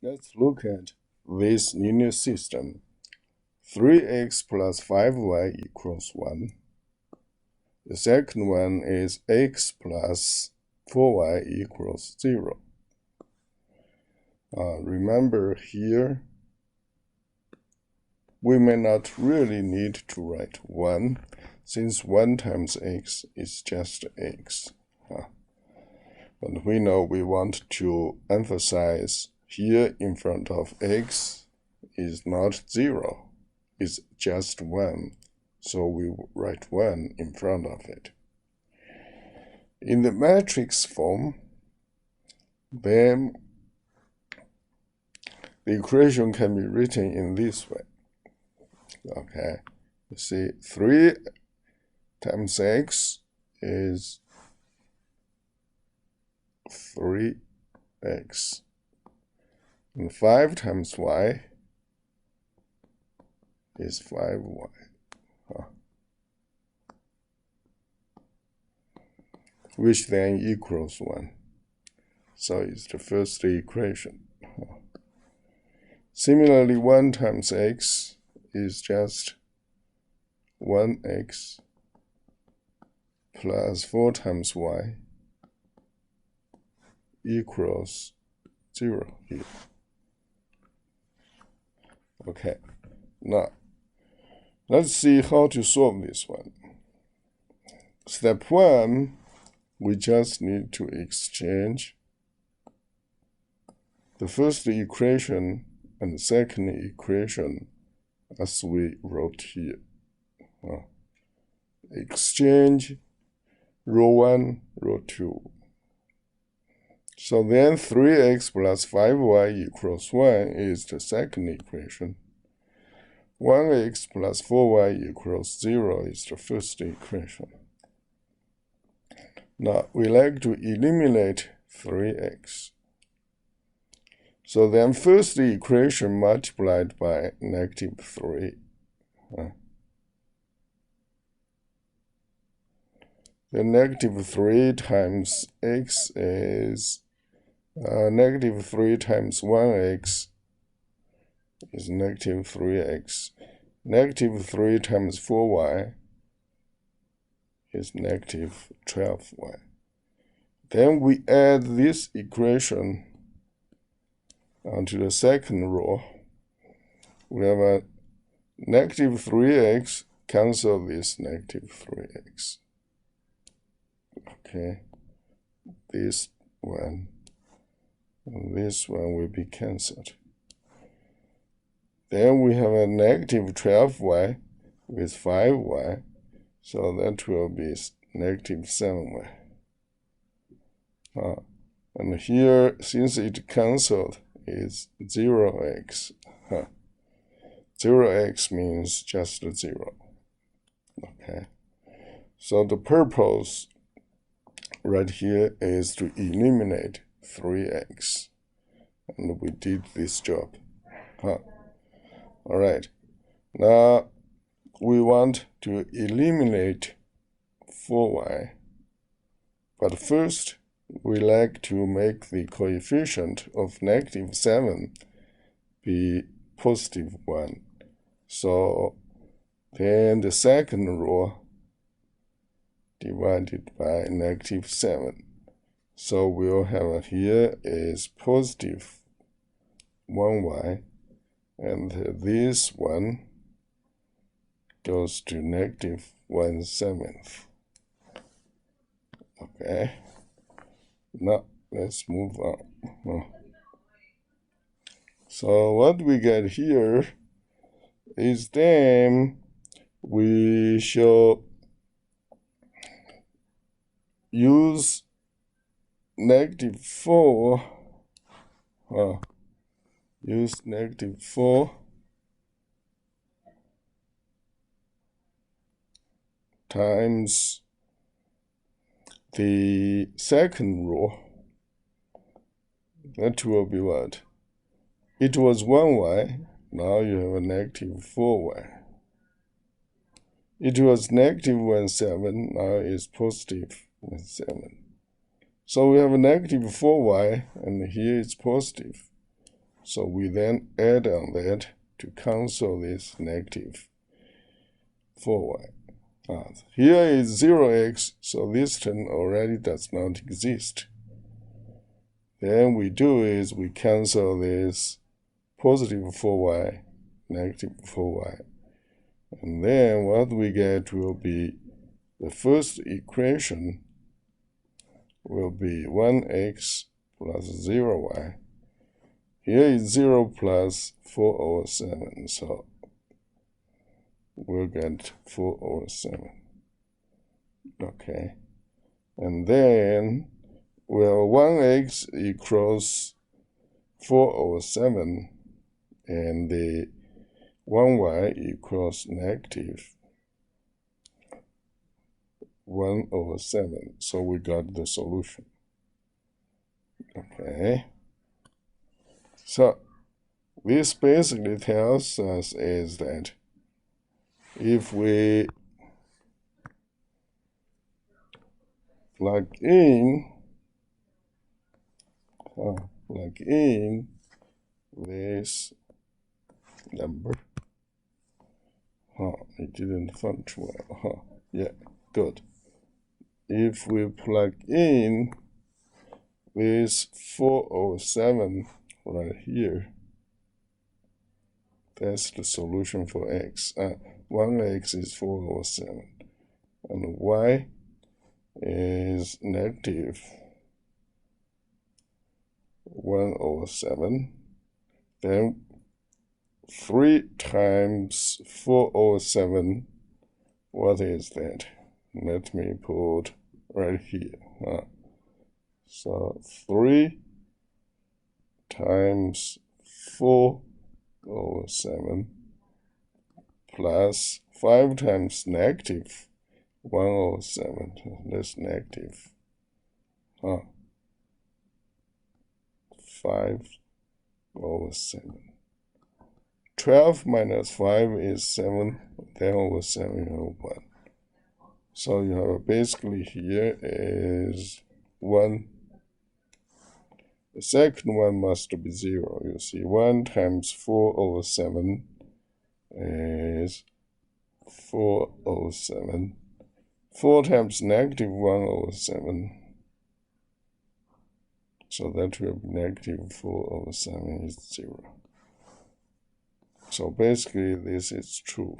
Let's look at this linear system. 3x plus 5y equals 1. The second one is x plus 4y equals 0. Remember here, we may not really need to write 1, since 1 times x is just x. But we know we want to emphasize here in front of x is not 0, it's just 1. So we write 1 in front of it. In the matrix form, then the equation can be written in this way. Okay, you see 3 times x is 3x, and 5 times y is 5y. Which then equals 1. So it's the first equation. Similarly, 1 times x is just 1x plus 4 times y equals 0 here. Okay, now let's see how to solve this one. Step 1, we just need to exchange the first equation and the second equation as we wrote here. Exchange row 1, row 2. So then 3x plus 5y equals 1 is the second equation. 1x plus 4y equals 0 is the first equation. Now, we like to eliminate 3x. So then first equation multiplied by -3. The -3 times x is -3 times 1x is -3x. -3 times 4y is -12y. Then we add this equation onto the second row. We have a -3x, cancel this -3x. Okay, this one and this one will be cancelled. Then we have a -12y with 5y, so that will be -7y. And here, since it cancelled, it's 0x. 0x means just 0. Okay, so the purpose right here is to eliminate 3x, and we did this job. All right, now we want to eliminate 4y, but first we like to make the coefficient of -7 be +1. So then the second row divided by -7. So we'll have here is +1y, and this one goes to -1/7. Okay, now let's move on. So what we get here is then we shall use -4, use -4 times the second row. That will be what? It was 1y, now you have a -4y. It was -1/7, now it's +1/7. So we have a -4y, and here it's positive. So we then add on that to cancel this negative 4y. Here is 0x, so this term already does not exist. Then we do is we cancel this positive 4y, negative 4y. And then what we get will be the first equation will be 1x plus 0y. Here is 0 plus 4 over 7, so we'll get 4 over 7. Okay. And then, well, 1x equals 4 over 7, and the 1y equals negative 1 over 7. So we got the solution. Okay. So this basically tells us is that if we plug in this number, it didn't function well, yeah, good. If we plug in this 407 right here, that's the solution for x. 1x is 407, and y is negative 107. Then 3 times 407, what is that? Let me put right here. So 3 times 407 plus 5 times negative 107. That's negative 5/7. 12 minus 5 is 7, then over 7 over 1. So you have basically here is 1. The second one must be 0. You see 1 times 4/7 is 4/7. 4 times negative 1/7. So that will be negative 4/7 is 0. So basically this is true.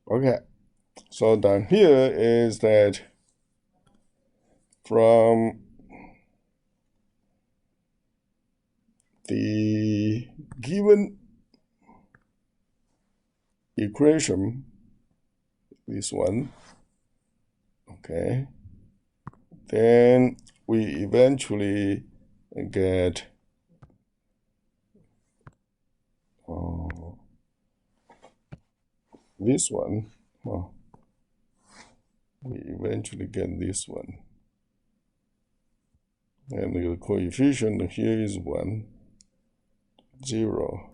Okay, so down here is that from the given equation, this one, okay, then we eventually get this one. We eventually get this one. And the coefficient here is 1, 0,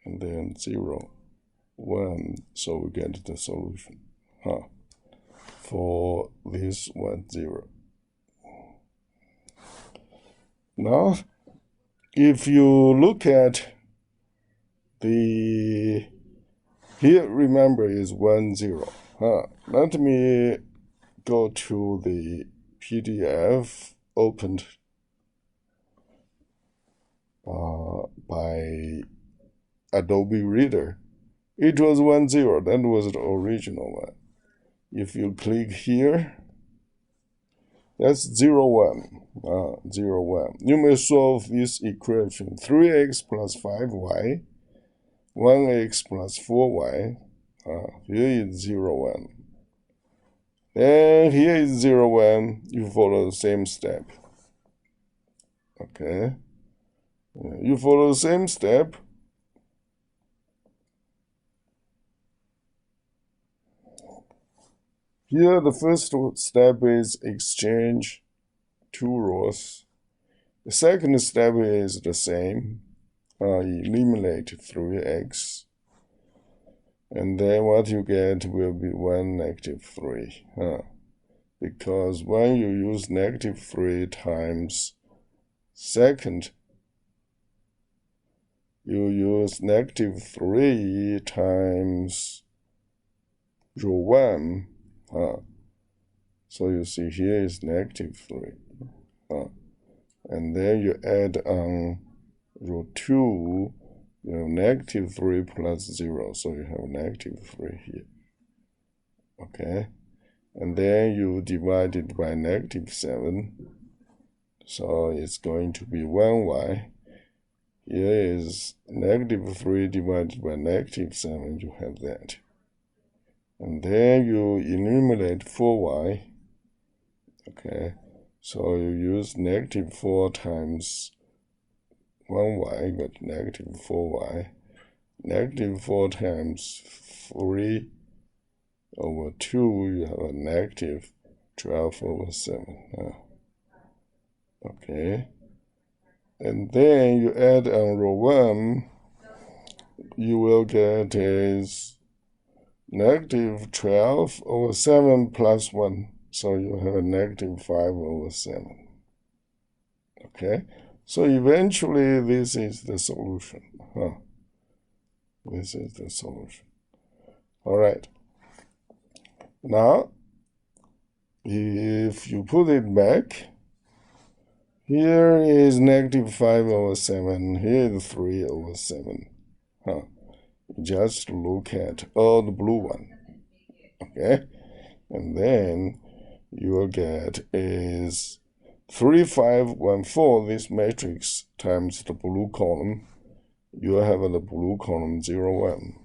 and then 0, 1. So we get the solution for this 1, 0. Now, if you look at the, here remember is 1, 0. Let me go to the PDF opened by Adobe Reader. It was 1, 0. That was the original one. If you click here, that's 0, 1. 0, 1. You may solve this equation. 3x plus 5y, 1x plus 4y. Here is 0, 1. Then here is 0, 1. You follow the same step. Okay. You follow the same step. Here, the first step is exchange 2 rows. The second step is the same. Eliminate 3x. And then what you get will be 1, negative 3. because when you use -3 times second, you use -3 times row 1. So you see here is -3. And then you add on row 2, you have -3 plus 0, so you have -3 here. Okay, and then you divide it by -7, so it's going to be 1y. Here is -3 divided by -7, you have that. And then you eliminate 4y. Okay, so you use -4 times 1y, got -4y. -4 times 3 over 2, you have a -12/7. Okay, and then you add on row 1, you will get is -12/7 plus 1, so you have a -5/7. Okay, so eventually this is the solution. This is the solution. All right. Now, if you put it back, here is -5/7, here is 3/7. Just look at all the blue one. Okay, and then you will get is 3, 5, 1, 4, this matrix times the blue column. You have the blue column 0, 1.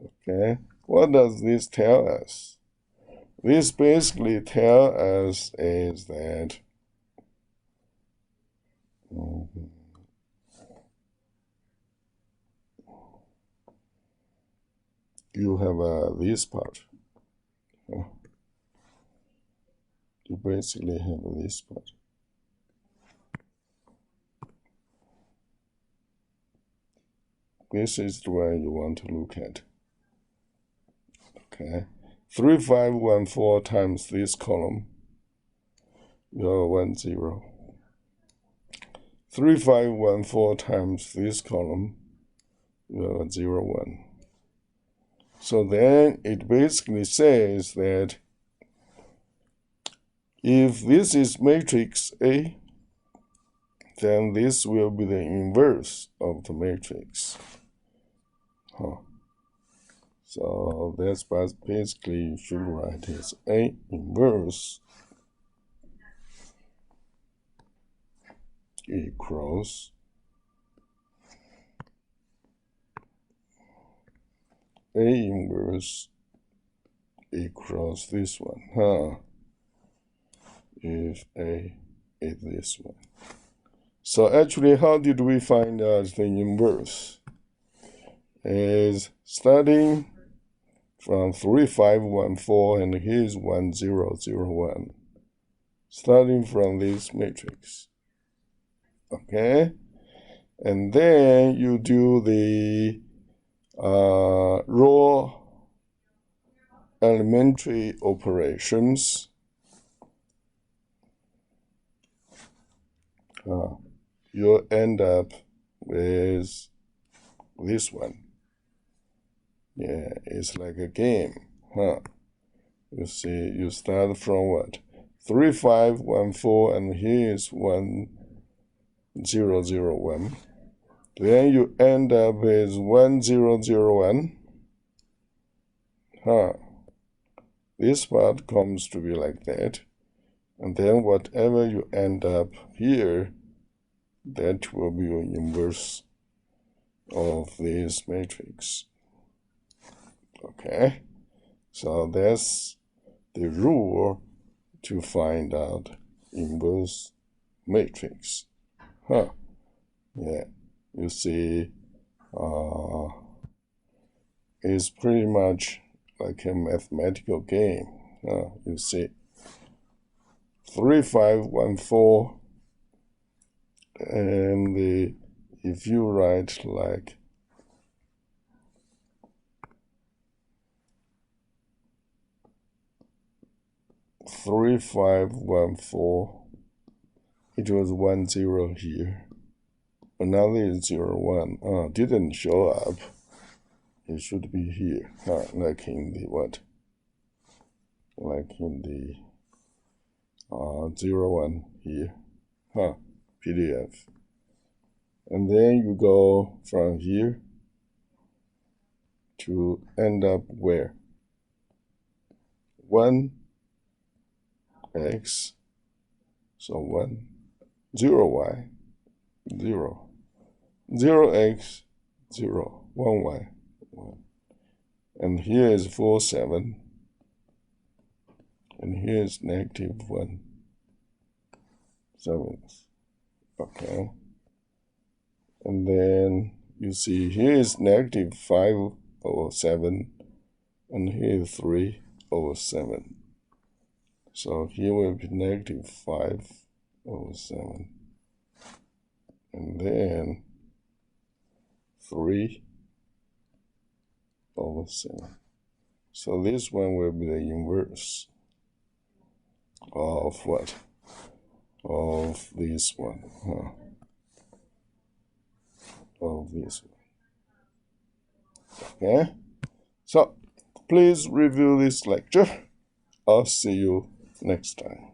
Okay, what does this tell us? This basically tells us is that you have this part. You basically have this part. This is the one you want to look at. Okay, 3, 5, 1, 4 times this column, you have 1, 0. 3, 5, 1, 4 times this column, you have 0, 1. So then it basically says that if this is matrix A, then this will be the inverse of the matrix. So that's basically you should write as A inverse equals A inverse equals this one, if A is this one. So actually, how did we find out the inverse? Is starting from 3, 5, 1, 4, and here's 1, 0, 0, 1. Starting from this matrix. Okay? And then you do the raw elementary operations. You'll end up with this one. Yeah, it's like a game. You see, you start from what? 3, 5, 1, 4, and here is 1, 0, 0, 1. Then you end up with 1, 0, 0, 1. This part comes to be like that. And then whatever you end up here, that will be your inverse of this matrix. Okay, so that's the rule to find out inverse matrix. Yeah, you see, it's pretty much like a mathematical game. You see, 3, 5, 1, 4, and if you write like 3514. It was 10 here. Another is 01. Didn't show up. It should be here. Like in the what? Like in the 01 here. PDF. And then you go from here to end up where? 1x, so 1, 0y, 0, 0x, 0, 1y, 1. And here is 47, and here is -1, 7. Okay. And then you see here is -5/7, and here is 3/7. So here will be -5/7, and then 3/7. So this one will be the inverse of what? Of this one, of this one. Okay, so please review this lecture. I'll see you next time.